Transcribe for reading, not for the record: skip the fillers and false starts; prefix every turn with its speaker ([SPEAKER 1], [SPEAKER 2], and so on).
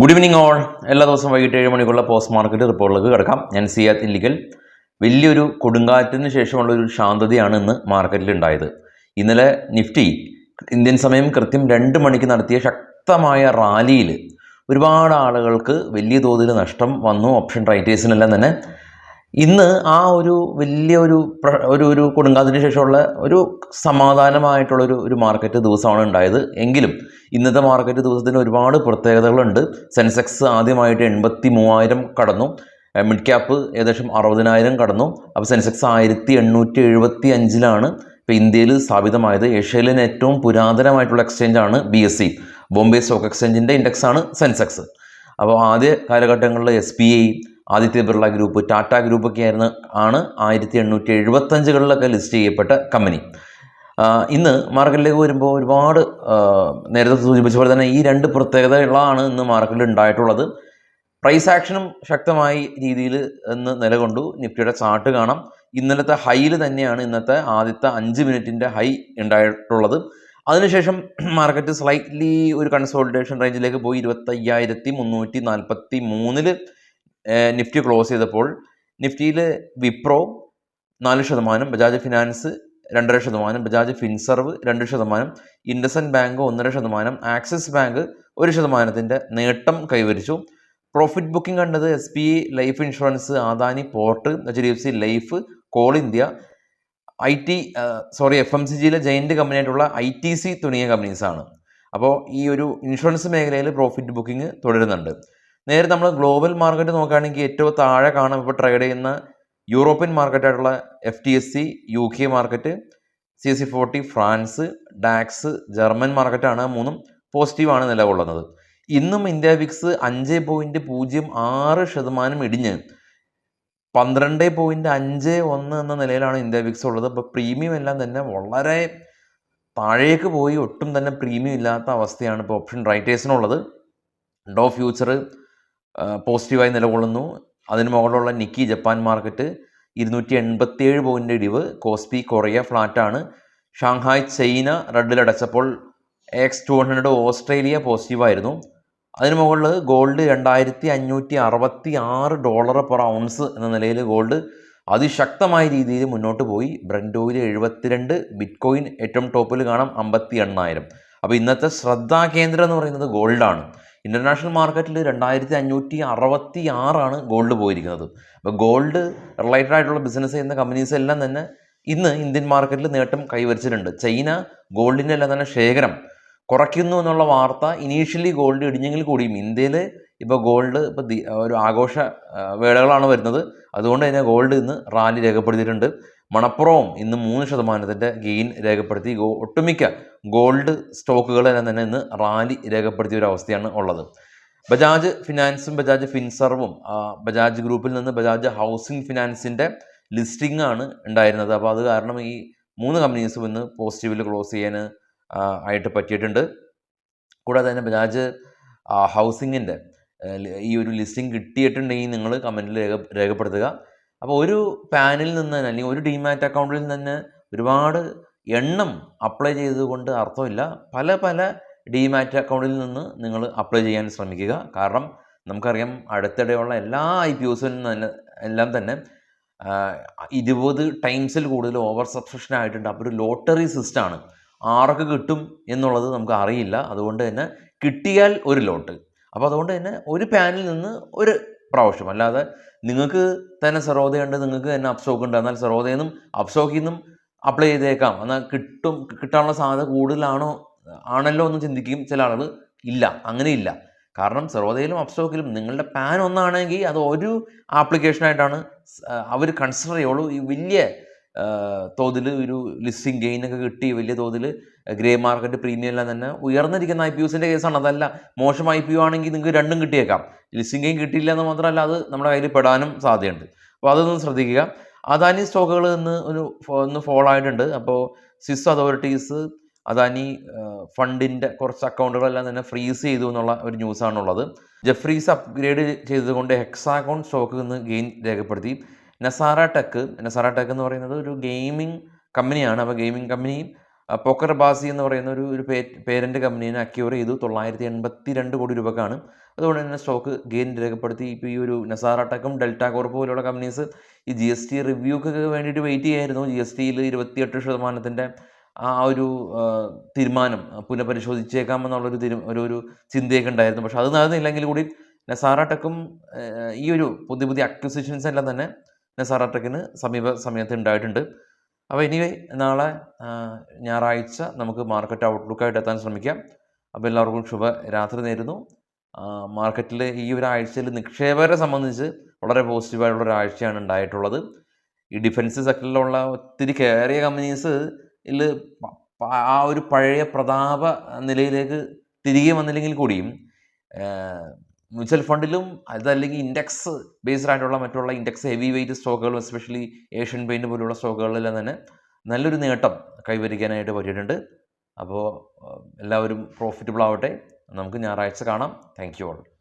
[SPEAKER 1] Good evening all. എല്ലാ ദിവസവും വൈകിട്ട് 7 മണിക്കുള്ള പോസ്റ്റ് മാർക്കറ്റ് റിപ്പോർട്ടിലേക്ക് കിടക്കാം. ഞാൻ സിയാദ് ഇല്ലിക്കൽ. വലിയൊരു കൊടുങ്കാറ്റിന് ശേഷമുള്ള ഒരു ശാന്തതയാണ് ഇന്ന് മാർക്കറ്റിൽ ഉണ്ടായത്. ഇന്നലെ നിഫ്റ്റി ഇന്ത്യൻ സമയം കൃത്യം 2 മണിക്ക് നടത്തിയ ശക്തമായ റാലിയിൽ ഒരുപാട് ആളുകൾക്ക് വലിയ തോതിൽ നഷ്ടം വന്നു. ഓപ്ഷൻ റൈറ്റേഴ്സിനെല്ലാം തന്നെ ഇന്ന് ആ ഒരു വലിയൊരു ഒരു കൊടുങ്കാറ്റിന് ശേഷമുള്ള ഒരു സമാധാനമായിട്ടുള്ളൊരു മാർക്കറ്റ് ദിവസമാണ് ഉണ്ടായത്. എങ്കിലും ഇന്നത്തെ മാർക്കറ്റ് ദിവസത്തിന് ഒരുപാട് പ്രത്യേകതകളുണ്ട്. സെൻസെക്സ് ആദ്യമായിട്ട് 83,000 കടന്നു. മിഡ് ക്യാപ്പ് ഏകദേശം 60,000 കടന്നു. അപ്പോൾ സെൻസെക്സ് 1875 ഇപ്പോൾ ഇന്ത്യയിൽ സ്ഥാപിതമായത്. ഏഷ്യയിലെ ഏറ്റവും പുരാതനമായിട്ടുള്ള എക്സ്ചേഞ്ചാണ് BSE, ബോംബെ സ്റ്റോക്ക് എക്സ്ചേഞ്ചിൻ്റെ ഇൻഡെക്സാണ് സെൻസെക്സ്. അപ്പോൾ ആദ്യ കാലഘട്ടങ്ങളിൽ SBI, ആദിത്യ ബിർള ഗ്രൂപ്പ്, ടാറ്റ ഗ്രൂപ്പൊക്കെ ആണ് 1875 ലിസ്റ്റ് ചെയ്യപ്പെട്ട കമ്പനി. ഇന്ന് മാർക്കറ്റിലേക്ക് വരുമ്പോൾ ഒരുപാട് നേരത്തെ സൂചിപ്പിച്ച പോലെ തന്നെ ഈ രണ്ട് പ്രത്യേകതകളാണ് ഇന്ന് മാർക്കറ്റിൽ ഉണ്ടായിട്ടുള്ളത്. പ്രൈസ് ആക്ഷനും ശക്തമായ രീതിയിൽ ഇന്ന് നിലകൊണ്ടു. നിഫ്റ്റിയുടെ ചാർട്ട് കാണാം. ഇന്നലത്തെ ഹൈയിൽ തന്നെയാണ് ഇന്നത്തെ ആദ്യത്തെ 5 മിനിറ്റിൻ്റെ ഹൈ ഉണ്ടായിട്ടുള്ളത്. അതിനുശേഷം മാർക്കറ്റ് സ്ലൈറ്റ്ലി ഒരു കൺസോളിഡേഷൻ റേഞ്ചിലേക്ക് പോയി. 25,343 നിഫ്റ്റി ക്ലോസ് ചെയ്തപ്പോൾ നിഫ്റ്റിയിൽ Wipro 4%, Bajaj finance 2.5%, Bajaj Finserv 2%, IndusInd bank 1.5%, Axis bank 1% നേട്ടം കൈവരിച്ചു. പ്രോഫിറ്റ് ബുക്കിംഗ് കണ്ടത് SBI life insurance, Adani port, HDFC life, Coal India, FMCGയിലെ ജയന്റ് കമ്പനിയായിട്ടുള്ള ITC തുടങ്ങിയ കമ്പനീസാണ്. അപ്പോൾ ഈ ഒരു ഇൻഷുറൻസ് മേഖലയിൽ പ്രോഫിറ്റ് ബുക്കിംഗ് തുടരുന്നുണ്ട്. നേരെ നമ്മൾ ഗ്ലോബൽ മാർക്കറ്റ് നോക്കുകയാണെങ്കിൽ ഏറ്റവും താഴെ കാണാം ഇപ്പോൾ ട്രേഡ് ചെയ്യുന്ന യൂറോപ്യൻ മാർക്കറ്റായിട്ടുള്ള FTSE UK market, CAC 40 France, DAX German മാർക്കറ്റാണ്. മൂന്നും പോസിറ്റീവാണ് നിലകൊള്ളുന്നത്. ഇന്നും ഇന്ത്യ വിക്സ് 5.06% ഇടിഞ്ഞ് 12.51 എന്ന നിലയിലാണ് ഇന്ത്യ വിക്സ് ഉള്ളത്. അപ്പോൾ പ്രീമിയം എല്ലാം തന്നെ വളരെ താഴേക്ക് പോയി. ഒട്ടും തന്നെ പ്രീമിയം ഇല്ലാത്ത അവസ്ഥയാണ് ഇപ്പോൾ ഓപ്ഷൻ റൈറ്റേഴ്സിനുള്ളത്. ഡോ ഫ്യൂച്ചർ പോസിറ്റീവായി നിലകൊള്ളുന്നു. അതിന് മുകളിലുള്ള നിക്കി ജപ്പാൻ മാർക്കറ്റ് 287 പോയിൻ്റ് ഇടിവ്. കോസ്പി കൊറിയ ഫ്ലാറ്റാണ്. ഷാങ്ഹായ് ചൈന റെഡിലടച്ചപ്പോൾ X200 ഓസ്ട്രേലിയ പോസിറ്റീവായിരുന്നു. അതിന് മുകളിൽ ഗോൾഡ് $2,566 പെർ ഔൺസ് എന്ന നിലയിൽ ഗോൾഡ് അതിശക്തമായ രീതിയിൽ മുന്നോട്ട് പോയി. ബ്രന്റ് ഓയിൽ 72, ബിറ്റ്കോയിൻ ഏറ്റവും ടോപ്പിൽ കാണാം 58,000. അപ്പോൾ ഇന്നത്തെ ശ്രദ്ധാകേന്ദ്രം എന്ന് പറയുന്നത് ഗോൾഡാണ്. ഇൻ്റർനാഷണൽ മാർക്കറ്റിൽ 2,566 ഗോൾഡ് പോയിരിക്കുന്നത്. അപ്പോൾ ഗോൾഡ് റിലേറ്റഡ് ആയിട്ടുള്ള ബിസിനസ് ചെയ്യുന്ന കമ്പനീസ് എല്ലാം തന്നെ ഇന്ന് ഇന്ത്യൻ മാർക്കറ്റിൽ നേട്ടം കൈവരിച്ചിട്ടുണ്ട്. ചൈന ഗോൾഡിൻ്റെ എല്ലാം തന്നെ ശേഖരം കുറയ്ക്കുന്നു എന്നുള്ള വാർത്ത ഇനീഷ്യലി ഗോൾഡ് ഇടിഞ്ഞെങ്കിൽ കൂടിയും ഇന്ത്യയിൽ ഇപ്പോൾ ഗോൾഡ് ഒരു ആഘോഷ വേളകളാണ് വരുന്നത്. അതുകൊണ്ട് തന്നെ ഗോൾഡ് ഇന്ന് റാലി രേഖപ്പെടുത്തിയിട്ടുണ്ട്. മണപ്പുറവും ഇന്ന് 3% ഗെയിൻ രേഖപ്പെടുത്തി. ഒട്ടുമിക്ക ഗോൾഡ് സ്റ്റോക്കുകളെല്ലാം തന്നെ ഇന്ന് റാലി രേഖപ്പെടുത്തിയ ഒരു അവസ്ഥയാണ് ഉള്ളത്. ബജാജ് ഫിനാൻസും ബജാജ് ഫിൻസർവും ബജാജ് ഗ്രൂപ്പിൽ നിന്ന് ബജാജ് ഹൗസിംഗ് ഫിനാൻസിൻ്റെ ലിസ്റ്റിംഗ് ആണ് ഉണ്ടായിരുന്നത്. അപ്പോൾ അത് കാരണം ഈ 3 കമ്പനീസും ഇന്ന് പോസിറ്റീവിൽ ക്ലോസ് ചെയ്യാൻ ആയിട്ട് പറ്റിയിട്ടുണ്ട്. കൂടാതെ തന്നെ ബജാജ് ഹൗസിങ്ങിൻ്റെ ഈ ഒരു ലിസ്റ്റിംഗ് കിട്ടിയിട്ടുണ്ടെങ്കിൽ നിങ്ങൾ കമൻറ്റിൽ രേഖപ്പെടുത്തുക. അപ്പോൾ ഒരു പാനിൽ നിന്ന് തന്നെ അല്ലെങ്കിൽ ഒരു ഡിമാറ്റ് അക്കൗണ്ടിൽ നിന്ന് ഒരുപാട് എണ്ണം അപ്ലൈ ചെയ്തുകൊണ്ട് അർത്ഥമില്ല. പല ഡിമാറ്റ് അക്കൗണ്ടിൽ നിന്ന് നിങ്ങൾ അപ്ലൈ ചെയ്യാൻ ശ്രമിക്കുക. കാരണം നമുക്കറിയാം അടുത്തിടെയുള്ള എല്ലാ IPOസിൽ നിന്ന് എല്ലാം തന്നെ 20 ടൈംസിൽ കൂടുതൽ ഓവർ സബ്സ്ക്രിപ്ഷൻ ആയിട്ടുണ്ട്. അപ്പോൾ ഒരു ലോട്ടറി സിസ്റ്റമാണ്. ആർക്ക് കിട്ടും എന്നുള്ളത് നമുക്ക് അറിയില്ല. അതുകൊണ്ട് തന്നെ കിട്ടിയാൽ ഒരു ലോട്ട്. അപ്പോൾ അതുകൊണ്ട് തന്നെ ഒരു പാനിൽ നിന്ന് ഒരു പ്രാവശ്യം, അല്ലാതെ നിങ്ങൾക്ക് തന്നെ സെറോദയുണ്ട്, നിങ്ങൾക്ക് തന്നെ അപ്സ്റ്റോക്ക് ഉണ്ട്, എന്നാൽ സെറോദയിൽ നിന്നും അപ്സ്റ്റോക്കിൽ നിന്നും അപ്ലൈ ചെയ്തേക്കാം, എന്നാൽ കിട്ടാനുള്ള സാധ്യത ആണല്ലോ എന്ന് ചിന്തിക്കും ചില ആളുകൾ. ഇല്ല, അങ്ങനെയില്ല. കാരണം സെറോദയിലും അപ്സ്റ്റോക്കിലും നിങ്ങളുടെ പാൻ ഒന്നാണെങ്കിൽ അത് ഒരു ആപ്ലിക്കേഷനായിട്ടാണ് അവർ കൺസിഡർ ചെയ്യുള്ളൂ. ഈ വലിയ തോതിൽ ഒരു ലിസ്റ്റിംഗ് ഗെയിനൊക്കെ കിട്ടി വലിയ തോതിൽ ഗ്രേ മാർക്കറ്റ് പ്രീമിയം എല്ലാം തന്നെ ഉയർന്നിരിക്കുന്ന IPOസിൻ്റെ കേസാണ്. അതല്ല, മോശം IPO ആണെങ്കിൽ നിങ്ങൾക്ക് രണ്ടും കിട്ടിയേക്കാം. ലിസ്റ്റിംഗ് ഗെയിൻ കിട്ടിയില്ല എന്ന് മാത്രമല്ല അത് നമ്മുടെ കയ്യിൽ പെടാനും സാധ്യതയുണ്ട്. അപ്പോൾ അതൊന്ന് ശ്രദ്ധിക്കുക. അദാനി സ്റ്റോക്കുകൾ ഒന്ന് ഫോൾ ആയിട്ടുണ്ട്. അപ്പോൾ സ്വിസ് അതോറിറ്റീസ് അദാനി ഫണ്ടിൻ്റെ കുറച്ച് അക്കൗണ്ടുകളെല്ലാം തന്നെ ഫ്രീസ് ചെയ്തു എന്നുള്ള ഒരു ന്യൂസാണുള്ളത്. ജെഫ്രീസ് അപ്ഗ്രേഡ് ചെയ്തതുകൊണ്ട് ഹെക്സാഗോൺ സ്റ്റോക്ക് ഇന്ന് ഗെയിൻ രേഖപ്പെടുത്തി. നസാറ ടെക് എന്ന് പറയുന്നത് ഒരു ഗെയിമിംഗ് കമ്പനിയാണ്. അപ്പോൾ ഗെയിമിംഗ് കമ്പനി പോക്കർ ബാസി എന്ന് പറയുന്ന ഒരു പേരൻ്റ് കമ്പനീനെ അക്യൂർ ചെയ്തു 982 കോടി രൂപക്കാണ്. അതുകൊണ്ട് തന്നെ സ്റ്റോക്ക് ഗെയിൻ രേഖപ്പെടുത്തി. ഇപ്പോൾ ഈ ഒരു നസാറ ടെക്കും ഡെൽറ്റ കോർപ്പ് പോലുള്ള കമ്പനീസ് ഈ GST റിവ്യൂക്കൊക്കെ വേണ്ടിയിട്ട് വെയിറ്റ് ചെയ്യായിരുന്നു. GSTയിൽ 28% ആ ഒരു തീരുമാനം പുനഃപരിശോധിച്ചേക്കാമെന്നുള്ളൊരു ഒരു ചിന്തയൊക്കെ ഉണ്ടായിരുന്നു. പക്ഷെ അത് നടന്നില്ലെങ്കിൽ കൂടി നസാറ ടെക്കും ഈ ഒരു പുതിയ അക്വിസിഷൻസ് എല്ലാം തന്നെ നസാറ ടെക്കിന് സമീപ സമയത്ത് ഉണ്ടായിട്ടുണ്ട്. അപ്പോൾ എനിവേ നാളെ ഞായറാഴ്ച നമുക്ക് മാർക്കറ്റ് ഔട്ട്ലുക്കായിട്ട് എത്താൻ ശ്രമിക്കാം. അപ്പോൾ എല്ലാവർക്കും ശുഭരാത്രി നേരുന്നു. മാർക്കറ്റിൽ ഈ ഒരാഴ്ചയിൽ നിക്ഷേപകരെ സംബന്ധിച്ച് വളരെ പോസിറ്റീവായിട്ടുള്ള ഒരാഴ്ചയാണ് ഉണ്ടായിട്ടുള്ളത്. ഈ ഡിഫൻസ് സെക്ടറിലുള്ള ഒത്തിരി കയറിയ കമ്പനീസ് ആ ഒരു പഴയ പ്രതാപ നിലയിലേക്ക് തിരികെ വന്നില്ലെങ്കിൽ കൂടിയും മ്യൂച്വൽ ഫണ്ടിലും അതല്ലെങ്കിൽ ഇൻഡെക്സ് ബേസ്ഡ് ആയിട്ടുള്ള മറ്റുള്ള ഇൻഡെക്സ് ഹെവി വെയിറ്റ് സ്റ്റോക്കുകളും എസ്പെഷ്യലി ഏഷ്യൻ പെയിൻറ്റ് പോലുള്ള സ്റ്റോക്കുകളിലെല്ലാം തന്നെ നല്ലൊരു നേട്ടം കൈവരിക്കാനായിട്ട് പറ്റിയിട്ടുണ്ട്. അപ്പോൾ എല്ലാവരും പ്രോഫിറ്റബിൾ ആവട്ടെ. നമുക്ക് ഞായറാഴ്ച കാണാം. Thank you all.